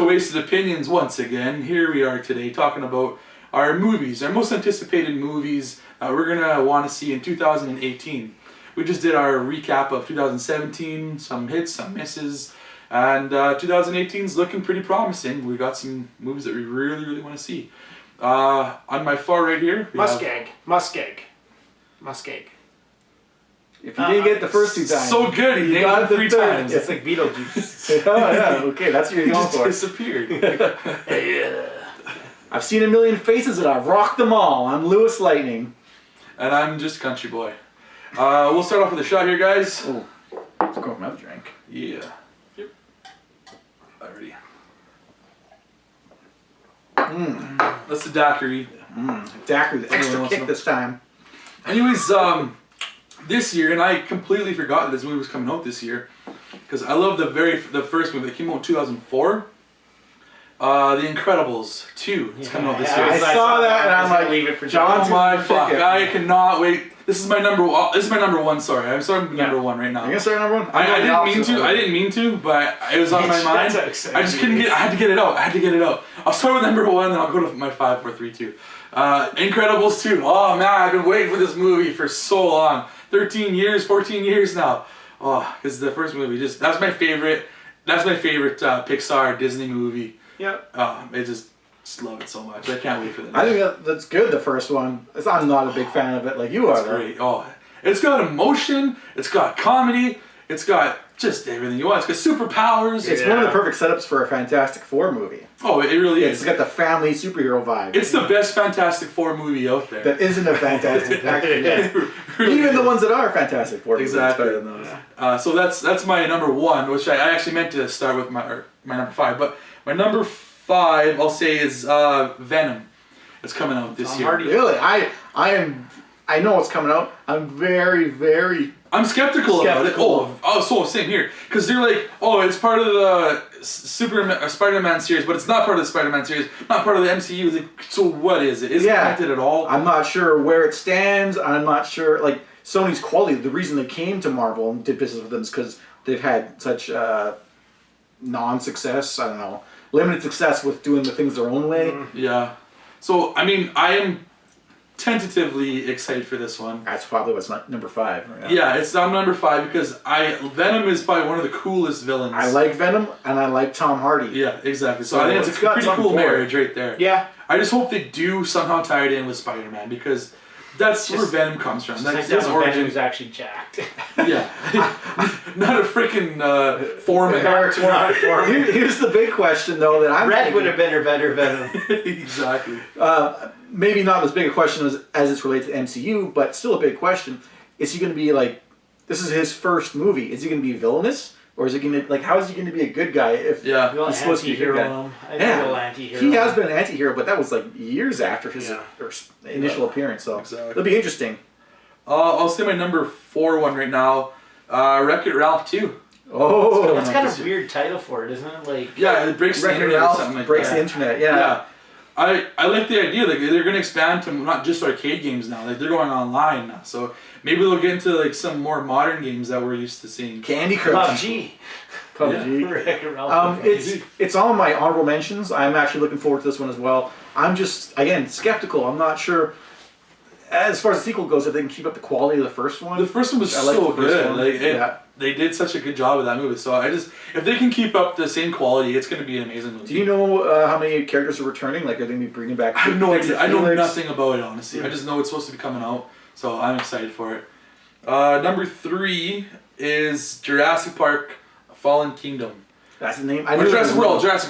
Wasted Opinions once again. Here we are today talking about our movies, our most anticipated movies we're going to want to see in 2018. We just did our recap of 2017, some hits, some misses, and 2018 is looking pretty promising. We got some movies that we really want to see. On my far right here, MussKeg. If you didn't get it the first two times, so good, he got it 3 times. It's like Beetlejuice. Oh yeah, okay, that's what you're going for. Disappeared. I've seen a million faces and I've rocked them all. I'm LewisLightning. And I'm just Country Boy. We'll start off with a shot here, guys. Oh, let's go for another drink. Yeah. Yep. Alrighty. That's the daiquiri. Daiquiri, the extra kick this time. Anyways, this year, and I completely forgot that this movie was coming out this year, because I love the first movie that came out in 2004. The Incredibles 2 is coming out this year. I saw that and I'm like, leave it for John. Oh my fuck! I cannot wait. This is my number one. This is my number one. Sorry, I'm starting number one right now. You're gonna start number one? I didn't mean to, but it was on my mind. I just couldn't get. I had to get it out. I'll start with number one, then I'll go to my 5, 4, 3, 2. Incredibles 2. Oh man, I've been waiting for this movie for so long. 13 years, 14 years now. Oh, because the first movie that's my favorite. That's my favorite Pixar Disney movie. Yep. I just love it so much. I can't wait for that. I think that's good. The first one. I'm not a big fan of it, like you are. It's great. Oh, it's got emotion. It's got comedy. It's got just everything you want. It's got superpowers. It's one of the perfect setups for a Fantastic Four movie. Oh, it really is. It's got the family superhero vibe. It's the best Fantastic Four movie out there. That isn't a Fantastic Four. Even the ones that are Fantastic Four movies Exactly. better than those. So that's my number one, which I actually meant to start with my number 5, but my number 5 I'll say is Venom. It's coming out this year. Really? I know it's coming out. I'm very I'm skeptical about it. Oh, so same here. Because they're like, oh, it's part of the Spider-Man series, but it's not part of the Spider-Man series, not part of the MCU. It's like, so what is it? Is it connected at all? I'm not sure where it stands. I'm not sure, like, Sony's quality, the reason they came to Marvel and did business with them is because they've had such non-success, I don't know, limited success with doing the things their own way. Yeah. So, I mean, I am tentatively excited for this one. That's probably what's number 5. Right? Yeah, it's on number 5 because Venom is probably one of the coolest villains. I like Venom and I like Tom Hardy. Yeah, exactly. So I think it's a pretty cool marriage right there. Yeah. I just hope they do somehow tie it in with Spider-Man because that's where Venom comes from. Like his origin is actually jacked. Yeah. Not a freaking foreman. Here's the big question though that I'm Red would have been a better Venom. Exactly. Maybe not as big a question as it's related to MCU, but still a big question. Is he going to be like, this is his first movie, is he going to be villainous? Or is he going to, like, how is he going to be a good guy if he's supposed to be a good guy? Anti-hero. He has been an anti-hero, but that was like years after his initial appearance, so it'll be interesting. I'll say my number 4 one right now, Wreck-It Ralph 2. Oh, that's got a weird title for it, isn't it? Like, yeah, it breaks the internet or something like breaks that. the internet, yeah. I like the idea, like they're going to expand to not just arcade games now, like they're going online now, so maybe they'll get into like some more modern games that we're used to seeing. Candy Crush. PUBG. It's on my honorable mentions. I'm actually looking forward to this one as well. I'm just, again, skeptical. I'm not sure, as far as the sequel goes, if they can keep up the quality of the first one. The first one was so good. They did such a good job with that movie. So if they can keep up the same quality, it's going to be an amazing movie. Do you know how many characters are returning? Like, are they going to be bringing back? I have no idea. I know nothing about it, honestly. I just know it's supposed to be coming out, so I'm excited for it. Number 3 is Jurassic Park: Fallen Kingdom. That's the name. Jurassic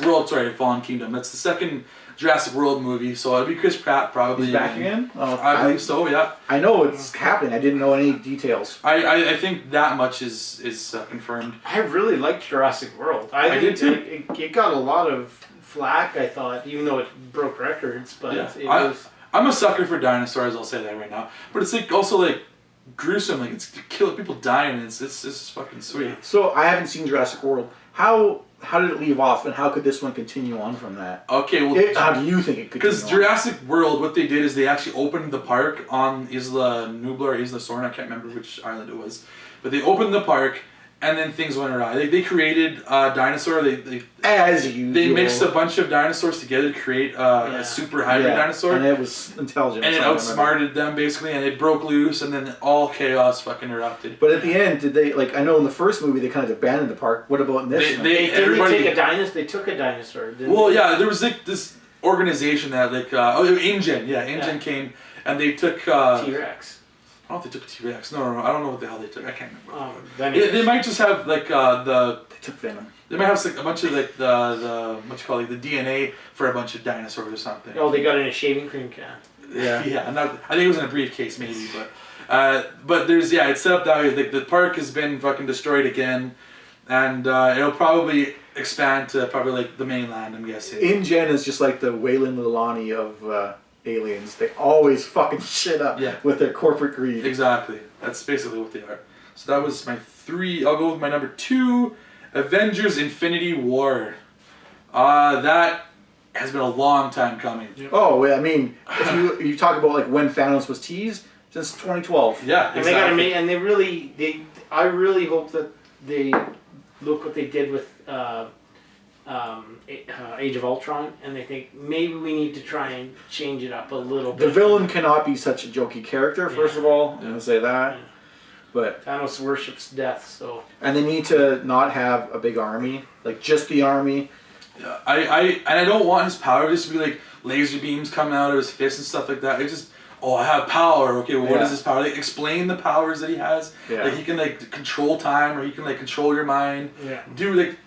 World. Sorry, Fallen Kingdom. That's the second Jurassic World movie, so it'll be Chris Pratt probably. He's back again? I believe so, yeah. I know it's happening. I didn't know any details. I think that much is confirmed. I really liked Jurassic World. I did too. It got a lot of flack, I thought, even though it broke records. But I'm a sucker for dinosaurs. I'll say that right now. But it's like also like gruesome. Like it's killing people dying. It's fucking sweet. So I haven't seen Jurassic World. How did it leave off, and how could this one continue on from that? Okay, well, how do you think it could? Because Jurassic World, what they did is they actually opened the park on Isla Nublar or Isla Sorna. I can't remember which island it was, but they opened the park and then things went awry. They created a dinosaur. They mixed a bunch of dinosaurs together to create a super hybrid dinosaur. And it was intelligent. And it outsmarted them, basically, and it broke loose, and then all chaos fucking erupted. But at the end, did they, like, I know in the first movie they kind of abandoned the park. What about in this? They took a dinosaur. There was like this organization that, like, InGen came, and they took... T-Rex. I don't know if they took T-Rex. No, I don't know what the hell they took. I can't remember. They might just have like They took Venom. They might have like a bunch of like the what you call like the DNA for a bunch of dinosaurs or something. Oh, they got it in a shaving cream can. Yeah. I think it was in a briefcase maybe, but there's it's set up that way. Like the park has been fucking destroyed again, and it'll probably expand to probably like the mainland. I'm guessing. InGen is just like the Wayland Lilani of. Aliens. They always fucking shit up with their corporate greed. Exactly. That's basically what they are. So that was my 3. I'll go with my number 2, Avengers Infinity War. That has been a long time coming. Oh, I mean, if you talk about like when Thanos was teased, since 2012. Yeah, exactly. And they got to make, and I really hope that they look what they did with Age of Ultron, and they think maybe we need to try and change it up a little bit. The villain cannot be such a jokey character, first of all. I'm going to say that. Yeah. But Thanos worships death, so... And they need to not have a big army, like just the army. Yeah, I don't want his power just to be like laser beams coming out of his fists and stuff like that. It just... I have power. Okay, well, what is his power? Like, explain the powers that he has. Yeah. Like, he can, like, control time, or he can, like, control your mind. Yeah.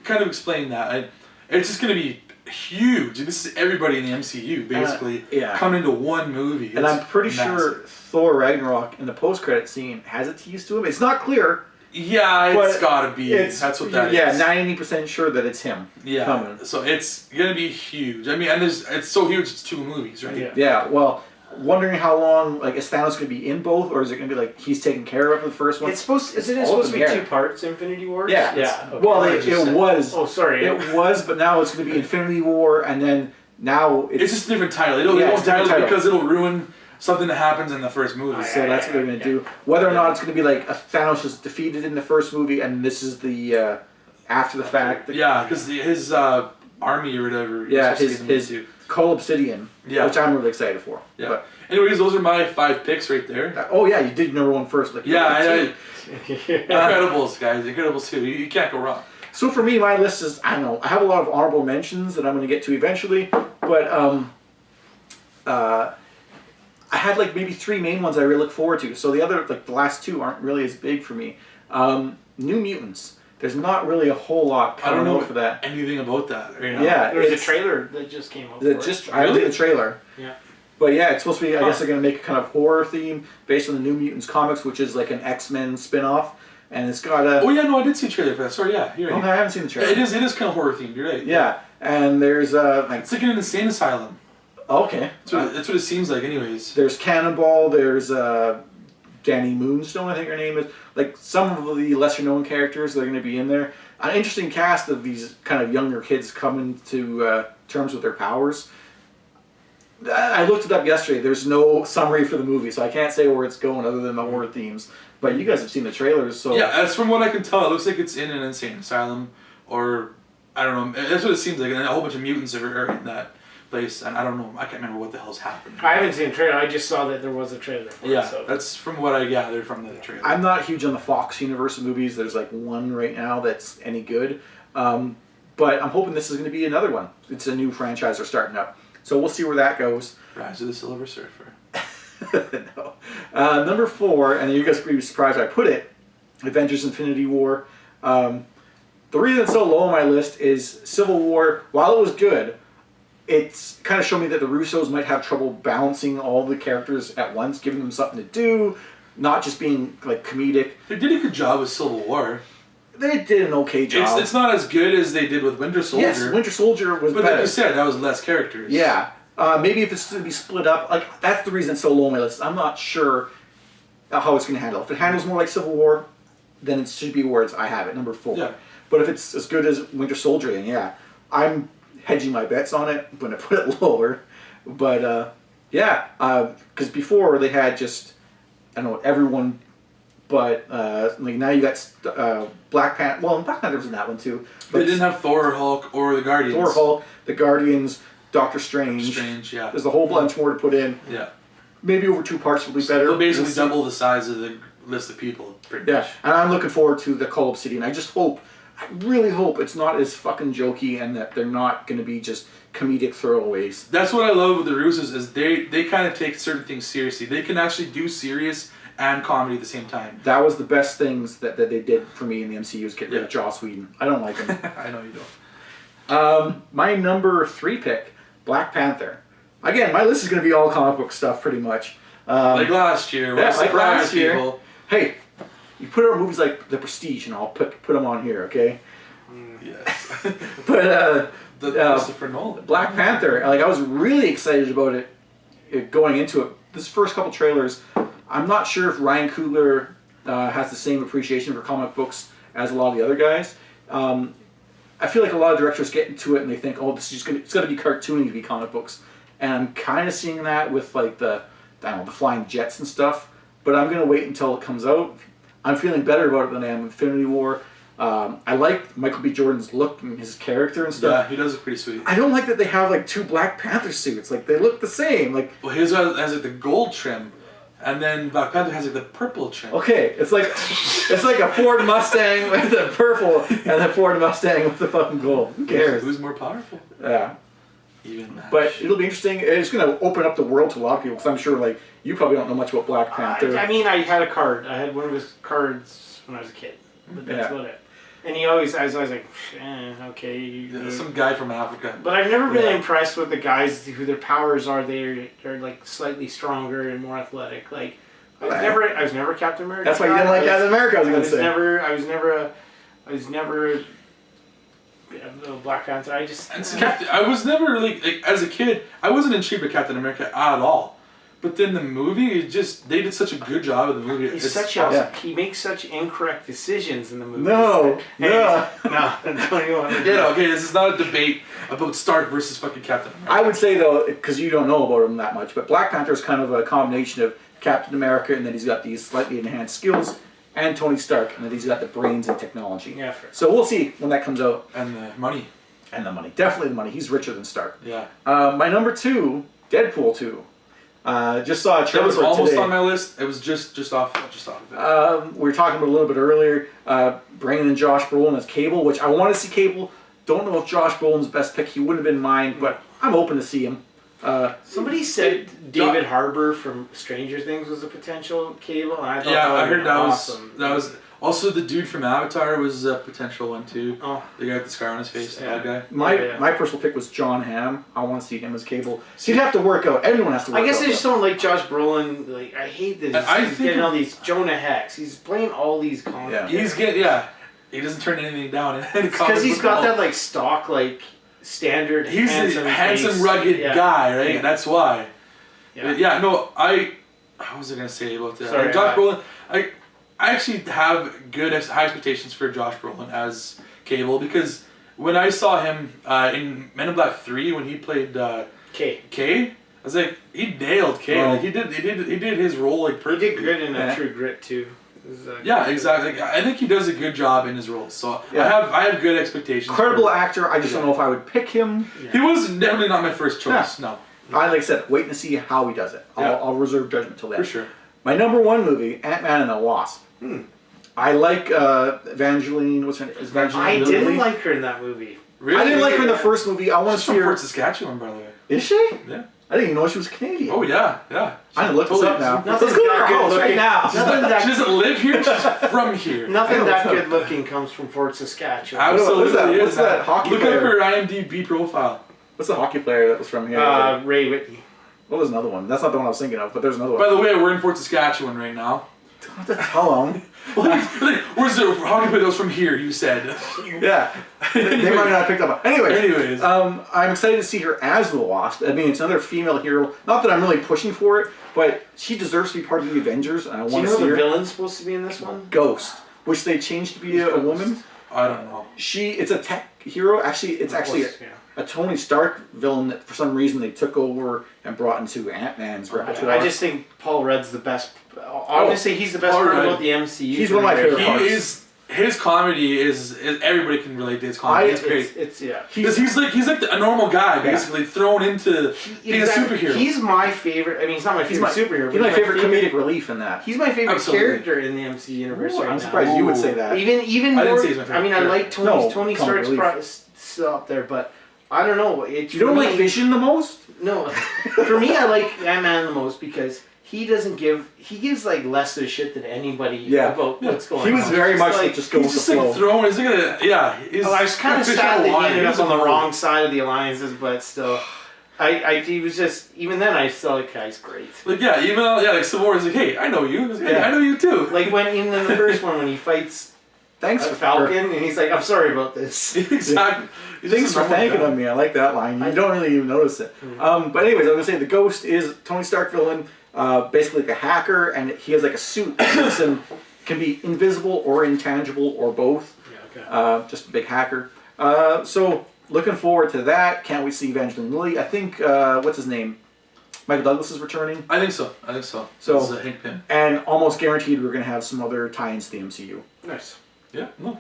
Kind of explain that. It's just going to be huge. This is everybody in the MCU, basically, come into one movie. And I'm pretty sure Thor Ragnarok in the post-credit scene has a tease to him. It's not clear. Yeah, it's got to be. That's what that is. Yeah, 90% sure that it's him coming. So it's going to be huge. I mean, and it's so huge, it's 2 movies, right? Yeah, well... Wondering how long, like, is Thanos going to be in both, or is it going to be like he's taken care of the first one? It's supposed to be 2 parts, Infinity War? Yeah. Okay. Well, it was. Oh, sorry. It was, but now it's going to be Infinity War, and then now it's just a different title. It won't title because it'll ruin something that happens in the first movie. So that's what they're going to do. Whether or not it's going to be like Thanos was defeated in the first movie, and this is the after the fact. Yeah, because his army or whatever. Yeah, his Cull Obsidian, which I'm really excited for. Yeah. But anyways, those are my 5 picks right there. Oh yeah, you did number 1 first. Like, Incredibles, guys. Incredibles 2. You can't go wrong. So for me, my list is, I don't know, I have a lot of honorable mentions that I'm going to get to eventually, but I had like maybe 3 main ones I really look forward to. So the other, like the last 2 aren't really as big for me. New Mutants. There's not really a whole lot coming out for that. Anything about that. Right now. Yeah, there's a trailer that just came out. I did the trailer. Yeah. But yeah, it's supposed to be, I guess they're going to make a kind of horror theme based on the New Mutants comics, which is like an X-Men spin-off. And it's got a... Oh yeah, no, I did see a trailer for that. Sorry, yeah, you're right. Okay, I haven't seen the trailer. It is kind of horror themed, you're right. Yeah, and there's it's like an insane asylum. Okay. That's what it seems like anyways. There's Cannonball, there's Danny Moonstone, I think her name is. Like, some of the lesser-known characters that are going to be in there. An interesting cast of these kind of younger kids coming to terms with their powers. I looked it up yesterday. There's no summary for the movie, so I can't say where it's going other than the horror themes. But you guys have seen the trailers, so... Yeah, as from what I can tell, it looks like it's in an insane asylum, or... I don't know. That's what it seems like, and a whole bunch of mutants are in that place, and I don't know. I can't remember what the hell's happening. I haven't seen the trailer. I just saw that there was a trailer for it. So. That's from what I gathered from the trailer. I'm not huge on the Fox universe of movies. There's like 1 right now that's any good. But I'm hoping this is going to be another one. It's a new franchise they're starting up. So we'll see where that goes. Rise of the Silver Surfer. No. Number 4, and you guys are going to be surprised I put it, Avengers Infinity War. The reason it's so low on my list is Civil War, while it was good, it's kind of showed me that the Russos might have trouble balancing all the characters at once, giving them something to do, not just being like comedic. They did a good job with Civil War. They did an okay job. It's not as good as they did with Winter Soldier. Yes, Winter Soldier was better. But like you said, that was less characters. Yeah. Maybe if it's going to be split up, like that's the reason it's so low on my list. I'm not sure how it's going to handle. If it handles more like Civil War, then it should be where I have it, number 4. Yeah. But if it's as good as Winter Soldier, then yeah, I'm hedging my bets on it. I'm going to put it lower. But yeah, because before they had just, I don't know, everyone But like now you got Black Panther. Well, Black Panther was in that one too. But they didn't have Thor, Hulk, or the Guardians. Thor, Hulk, the Guardians, Doctor Strange. Yeah. There's a whole bunch more to put in. Yeah. Maybe over 2 parts will be better. They'll basically double the size of the list of people, pretty much. And I'm looking forward to the Call Obsidian. I really hope it's not as fucking jokey and that they're not going to be just comedic throwaways. That's what I love with the Russos is they kind of take certain things seriously. They can actually do serious and comedy at the same time. That was the best things that they did for me in the MCU is get rid of Joss Whedon. I don't like him. I know you don't. My number 3 pick, Black Panther. Again, my list is going to be all comic book stuff pretty much. Like last year. Like last year. People. Hey, you put out movies like The Prestige and I'll put them on here, okay? Yes. But Christopher Nolan. Black Panther, like I was really excited about it going into it. This first couple trailers, I'm not sure if Ryan Coogler has the same appreciation for comic books as a lot of the other guys. I feel like a lot of directors get into it and they think, oh, this is it's got to be cartoony to be comic books. And I'm kind of seeing that with like the flying jets and stuff. But I'm going to wait until it comes out. I'm feeling better about it than I am Infinity War. I like Michael B. Jordan's look and his character and stuff. Yeah, he does look pretty sweet. I don't like that they have like 2 Black Panther suits. Like they look the same. Like well, his has like the gold trim, and then Black Panther has like the purple trim. okay, it's like a Ford Mustang with the purple and a Ford Mustang with the fucking gold. Who cares? Who's more powerful? Yeah. Even that. But it'll be interesting. It's going to open up the world to a lot of people because I'm sure like you probably don't know much about Black Panther. I mean, I had a card. I had one of his cards when I was a kid. But that's about it. And I was always like, okay. Some guy from Africa. But I've never been impressed with the guys who their powers are they're like slightly stronger and more athletic. Like I was never Captain America. That's why you didn't like Captain America. I was never Black Panther. I was never really like as a kid. I wasn't intrigued by Captain America at all. But then the movie, they did such a good job of the movie. He makes such incorrect decisions in the movie. No. Don't you want to okay, this is not a debate about Stark versus fucking Captain America. I would say though, because you don't know about him that much, but Black Panther is kind of a combination of Captain America and then he's got these slightly enhanced skills, and Tony Stark, and then he's got the brains and technology. Yeah. So we'll see when that comes out. And the money. Definitely the money. He's richer than Stark. Yeah. My number 2, Deadpool 2. Just saw a trailer. That was almost on my list. It was just off of it. We were talking about a little bit earlier, bringing in Josh Brolin as Cable, which I want to see Cable. Don't know if Josh Brolin's best pick. He wouldn't have been mine, but I'm open to see him. Somebody said David Harbour from Stranger Things was a potential Cable. And I thought I heard that awesome. was also the dude from Avatar was a potential one too. Oh. The guy with the scar on his face, that guy. My personal pick was John Hamm. I want to see him as Cable. So he'd have to work out. Everyone has to work out. I guess I just don't like Josh Brolin. Like I hate this. He's getting all these Jonah Hex. He's playing all these comics. He doesn't turn anything down. Because he's got that like stock like standard. He's a handsome, rugged guy, right? Yeah. That's why. Yeah. What was I gonna say about that? Sorry, Josh Brolin. I actually have high expectations for Josh Brolin as Cable because when I saw him in Men in Black 3 when he played K, I was like, he nailed K. Oh. Like he did his role like perfectly. He did good in True Grit too. Exactly. I think he does a good job in his roles. So I have good expectations. Incredible actor. I just don't know if I would pick him. Yeah. He was definitely not my first choice. No. Like I said, waiting to see how he does it. I'll reserve judgment till then. For sure. My number 1 movie, Ant-Man and the Wasp. I like Evangeline. What's her name? I didn't like her in that movie. Really? I didn't like her in the first movie. I want to see her. She's from Fort Saskatchewan, by the way. Is she? Yeah. I didn't even know she was Canadian. Oh yeah. I didn't look this up now. Let's go to her house right now. She doesn't live here. She's from here. Nothing that good looking comes from Fort Saskatchewan. Absolutely. What's that hockey player? Look up her IMDb profile. What's the hockey player that was from here? Ray Whitney. What was another one? That's not the one I was thinking of, but there's another one. By the way, we're in Fort Saskatchewan right now. How long? Where's the hockey player that was from here, you said? Yeah. They might not have picked up on. Anyways. I'm excited to see her as the Wasp. I mean, it's another female hero. Not that I'm really pushing for it, but she deserves to be part of the Avengers, and I want to see her. Do you know the villain's supposed to be in this one? Ghost, which they changed to be a woman. I don't know. It's a tech hero. It's actually a Tony Stark villain that for some reason they took over and brought into Ant-Man's repertoire. I just think Paul Rudd's the best Honestly, he's the best part about the MCU. He's one of my favorite parts. His comedy is everybody can relate to his comedy. It's great. Because he's like a normal guy basically thrown into being a superhero. He's my favorite. I mean, he's not my favorite superhero. He's my favorite comedic relief in that. He's my favorite character in the MCU universe. I'm surprised you would say that. Even more. I mean, I like Tony Stark's still up there, but I don't know. You don't like Vision the most? No. For me, I like Ant-Man the most because he gives like less of a shit than anybody about what's going on. He was very much like just going with the flow. Like throwing. He's gonna, I was kind of sad that he ended up on the wrong side of the alliances, but still, he was just even then I still like he's great. Like like Civil War is like, hey, I know you. Like, hey, I know you too. Like even in the first one when he fights. Thanks for Falcon, and he's like, I'm sorry about this. Exactly. Thanks for thanking on me. I like that line. You don't really even notice it. But anyways, I was gonna say the Ghost is Tony Stark villain. Basically like a hacker, and he has like a suit that can be invisible or intangible or both. Just a big hacker. So looking forward to that. Can't wait to see Evangeline Lilly. I think what's his name? Michael Douglas is returning. I think so. So Hank Pym. And almost guaranteed we're gonna have some other tie-ins to the MCU. Nice. Yeah. No.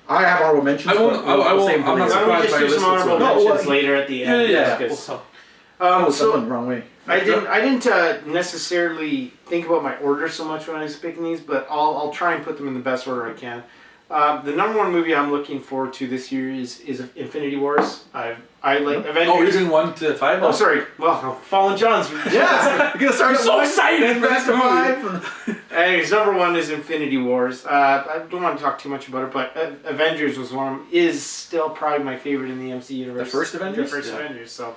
I have honorable mentions. I won't. I'm not surprised by your list. Honorable mentions later at the end. Someone wrong way. I didn't necessarily think about my order so much when I was picking these, but I'll try and put them in the best order I can. The number one movie I'm looking forward to this year is Infinity Wars. I like Avengers. Oh, you're doing 1 to 5? Oh, sorry. Well, Fallen John's. Yeah, you're gonna start. I'm so excited for this movie. Anyways, number one is Infinity Wars. I don't want to talk too much about it, but Avengers is still probably my favorite in the MC universe. The first Avengers. Avengers. So,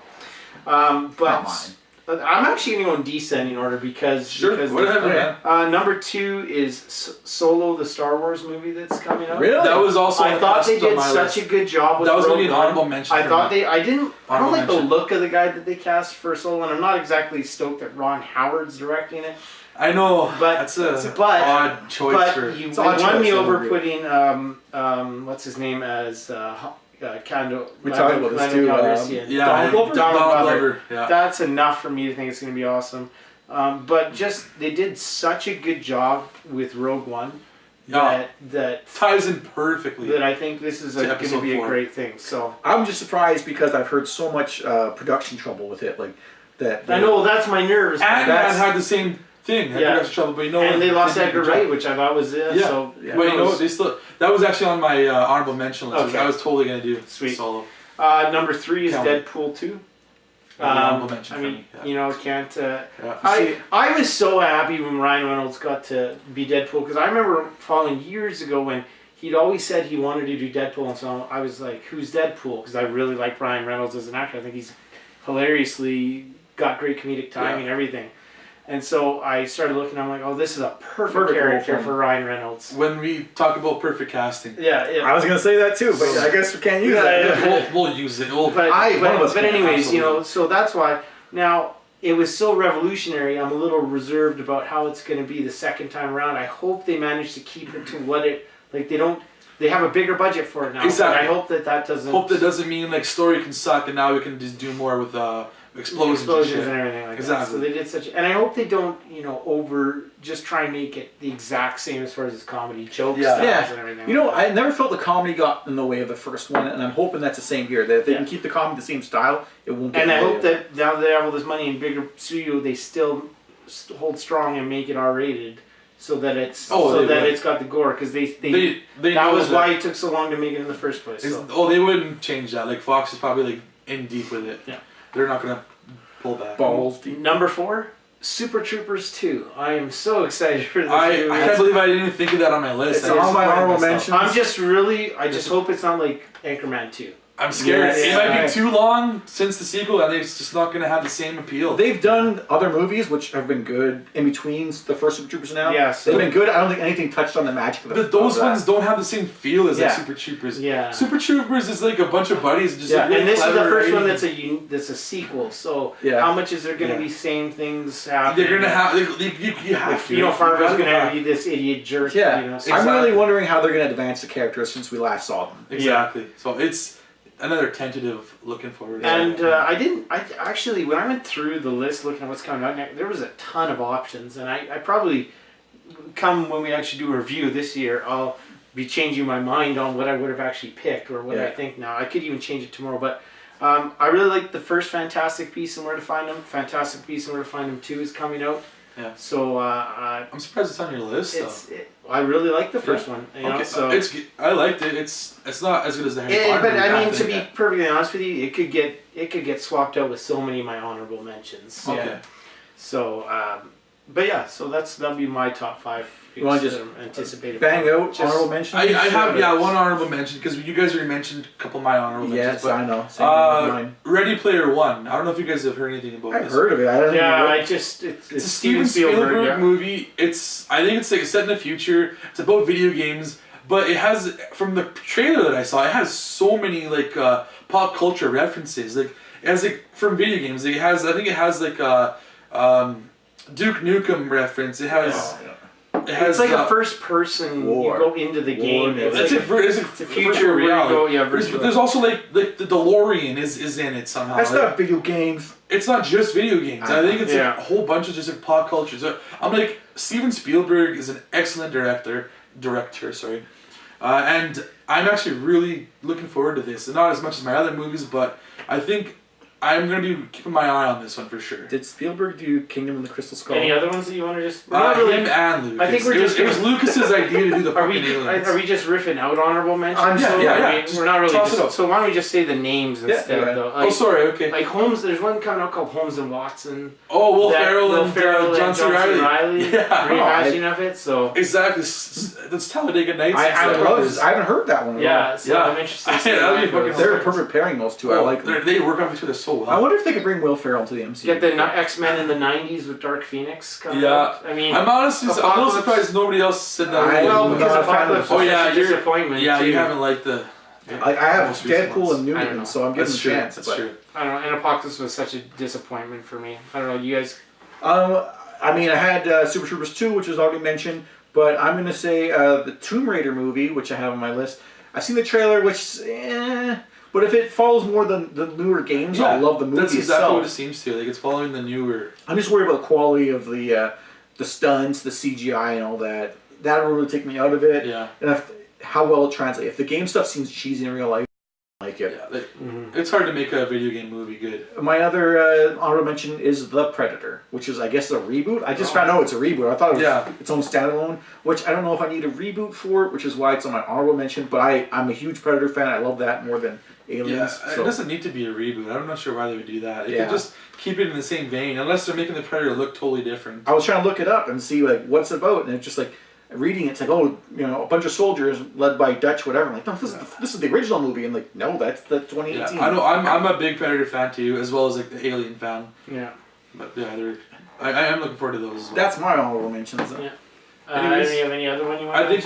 but. I'm actually going to go in descending order because number 2 is Solo, the Star Wars movie that's coming out. Really? That was also. I thought they did such a good job with. That was only an honorable mention. I don't like the look of the guy that they cast for Solo, and I'm not exactly stoked that Ron Howard's directing it. I know, but that's odd choice. But you won me over putting what's his name as. Kando, we talked about this too. Donald Glover. Yeah. That's enough for me to think it's going to be awesome. But just they did such a good job with Rogue One that ties in perfectly. That I think this is going to be a great thing. So I'm just surprised because I've heard so much production trouble with it, like that. I know that's my nerves. And that had the same thing. Production trouble, but and they lost Edgar Wright, which I thought was so. Yeah. But you know what? They still. That was actually on my honorable mention list. Okay. I was totally gonna do Solo. Number 3 is Deadpool 2. Honorable mention. I mean, can't. I was so happy when Ryan Reynolds got to be Deadpool because I remember following years ago when he'd always said he wanted to do Deadpool, and so I was like, "Who's Deadpool?" Because I really like Ryan Reynolds as an actor. I think he's hilariously got great comedic timing and everything. And so I started looking, I'm like, oh, this is a perfect character for Ryan Reynolds. When we talk about perfect casting. Yeah. I was going to say that too, but I guess we can't use that. We'll use it. But anyways, so that's why. Now, it was so revolutionary, I'm a little reserved about how it's going to be the second time around. I hope they manage to keep it to what it, like they have a bigger budget for it now. Exactly. I hope that doesn't. Hope that doesn't mean like story can suck and now we can just do more with explosions and everything like that. So they did and I hope they don't, just try and make it the exact same as far as its comedy jokes and everything. I never felt the comedy got in the way of the first one, and I'm hoping that's the same here. That if they can keep the comedy the same style, it won't get. And I hope that now that they have all this money and bigger studio, they still hold strong and make it R-rated. So that it's it's got the gore because they that was why it took so long to make it in the first place. So. They wouldn't change that. Like Fox is probably like in deep with it. Yeah, they're not gonna pull back. Balls deep. Number 4, Super Troopers 2. I am so excited for this. I can't believe I didn't think of that on my list. It's on my honorable mentions. I just hope it's not like Anchorman 2. I'm scared. It might be too long since the sequel, and it's just not going to have the same appeal. They've done other movies which have been good in between the first Super Troopers now. Yeah, they've been good. I don't think anything touched on the magic of But those ones don't have the same feel as like Super Troopers. Yeah, Super Troopers is like a bunch of buddies. Just like and this is the first one that's a sequel. So how much is there going to be same things happening? They're going to have you have to. Farmer's going to be this idiot jerk. Yeah, I'm really wondering how they're going to advance the characters since we last saw them. Exactly. So another tentative looking forward. And I actually, when I went through the list looking at what's coming out next, there was a ton of options, and I probably, come when we actually do a review this year, I'll be changing my mind on what I would have actually picked or what I think now. I could even change it tomorrow, but I really like the first Fantastic Beasts and Where to Find Them. Fantastic Beasts and Where to Find Them 2 is coming out. Yeah. So I'm surprised it's on your list. I really like the first one. You know, so I liked it. It's not as good as the Harry Potter. But movie, I mean, to be perfectly honest with you, it could get swapped out with so many of my honorable mentions. Okay. Yeah. So, but yeah, so that'll be my top 5. You want to just anticipated bang out honorable mentions? I have one honorable mention because you guys already mentioned a couple of my honorable mentions. Yes, I know. Same mine. Ready Player One. I don't know if you guys have heard anything about this. I've heard of it. It's a Steven Spielberg movie. I think it's like set in the future. It's about video games, but it has, from the trailer that I saw, it has so many like pop culture references. Like it has like from video games. I think it has like a Duke Nukem reference. It has. It's like a first person. You go into the game. It's a future reality. There's also like the DeLorean is in it somehow. That's not video games. It's not just video games. I think it's a whole bunch of just like pop culture. So I'm like, Steven Spielberg is an excellent director. And I'm actually really looking forward to this. Not as much as my other movies, but I think I'm going to be keeping my eye on this one for sure. Did Spielberg do Kingdom of the Crystal Skull? Any other ones that you want to just... Him and Lucas. I think it was Lucas's idea to do the fucking aliens. Are we just riffing out honorable mentions? Yeah. We're not really... So why don't we just say the names instead, though? Like, sorry, okay. Like Holmes, there's one coming out called Holmes and Watson. Oh, Will Ferrell and John C. Reilly. Yeah. Reimagining of it, so... Exactly. That's Talladega Nights. I haven't heard that one at all. Yeah, so I'm interested. They're a perfect pairing, those two. I like them. They work off each other so well. I wonder if they could bring Will Ferrell to the MCU. Get the X-Men in the 90s with Dark Phoenix coming out. I mean... I'm honestly... I'm a little surprised nobody else said that. Because Apocalypse was such a disappointment. Yeah, you haven't liked the... I have Deadpool and Newton, so I'm giving them a chance. That's true. I don't know, and Apocalypse was such a disappointment for me. I don't know, you guys... I mean, I had Super Troopers 2, which was already mentioned, but I'm going to say the Tomb Raider movie, which I have on my list. I've seen the trailer, which... But if it follows more the newer games, I'll love the movie itself. That's exactly what it seems to. Like, it's following the newer... I'm just worried about the quality of the stunts, the CGI, and all that. That'll really take me out of it. Yeah. And how well it translates. If the game stuff seems cheesy in real life, I like it. Yeah, it's hard to make a video game movie good. My other honorable mention is The Predator, which is, I guess, a reboot. I just found out it's a reboot. I thought it was its own standalone, which I don't know if I need a reboot for it, which is why it's on my honorable mention. But I'm a huge Predator fan. I love that more than Aliens. Yeah, it doesn't need to be a reboot. I'm not sure why they would do that. They could just keep it in the same vein, unless they're making the Predator look totally different. I was trying to look it up and see like what's it about, and it's just like reading it's like, oh, a bunch of soldiers led by Dutch whatever. I'm like, no, this is the original movie, and like, no, that's the 2018. Yeah, I know. I'm a big Predator fan too, as well as like the Alien fan. Yeah. But yeah, I am looking forward to those as well. That's my honorable mentions. Yeah. Do you have any other one you want? I think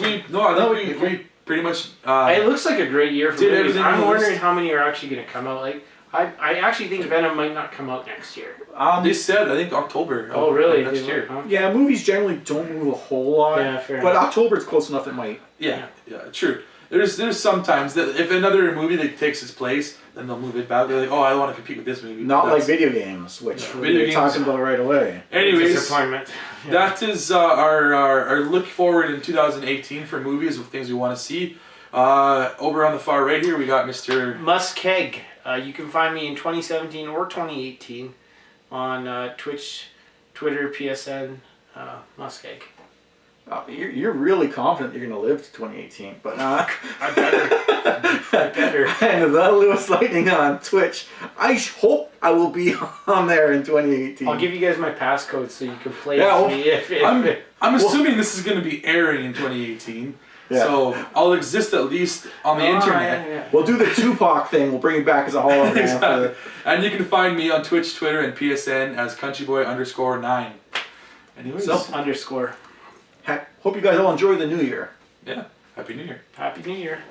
we pretty much. It looks like a great year for movies. I'm wondering list. how many are actually going to come out. Like, I actually think Venom might not come out next year. They said, I think October. Oh, really? Next year. Huh? Yeah, movies generally don't move a whole lot. Yeah, fair but enough. October's close enough it might. Yeah, true. There's sometimes that if another movie that takes its place, then they'll move it back. They're like, oh, I want to compete with this movie. Not like video games, which we're talking about right away. Anyways, disappointment. That is our look forward in 2018 for movies with things we want to see. Over on the far right here, we got Mr. MussKeg. You can find me in 2017 or 2018 on Twitch, Twitter, PSN, MussKeg. You're really confident you're going to live to 2018, but I better. And the LewisLightning on Twitch. I hope I will be on there in 2018. I'll give you guys my passcode so you can play with me. I'm assuming this is going to be airing in 2018. Yeah. So I'll exist at least on the internet. Yeah. We'll do the Tupac thing. We'll bring it back as a hologram. Exactly. And you can find me on Twitch, Twitter, and PSN as CountryBoy_9. Anyways. Underscore. Hope you guys all enjoy the new year. Yeah. Happy New Year. Happy New Year.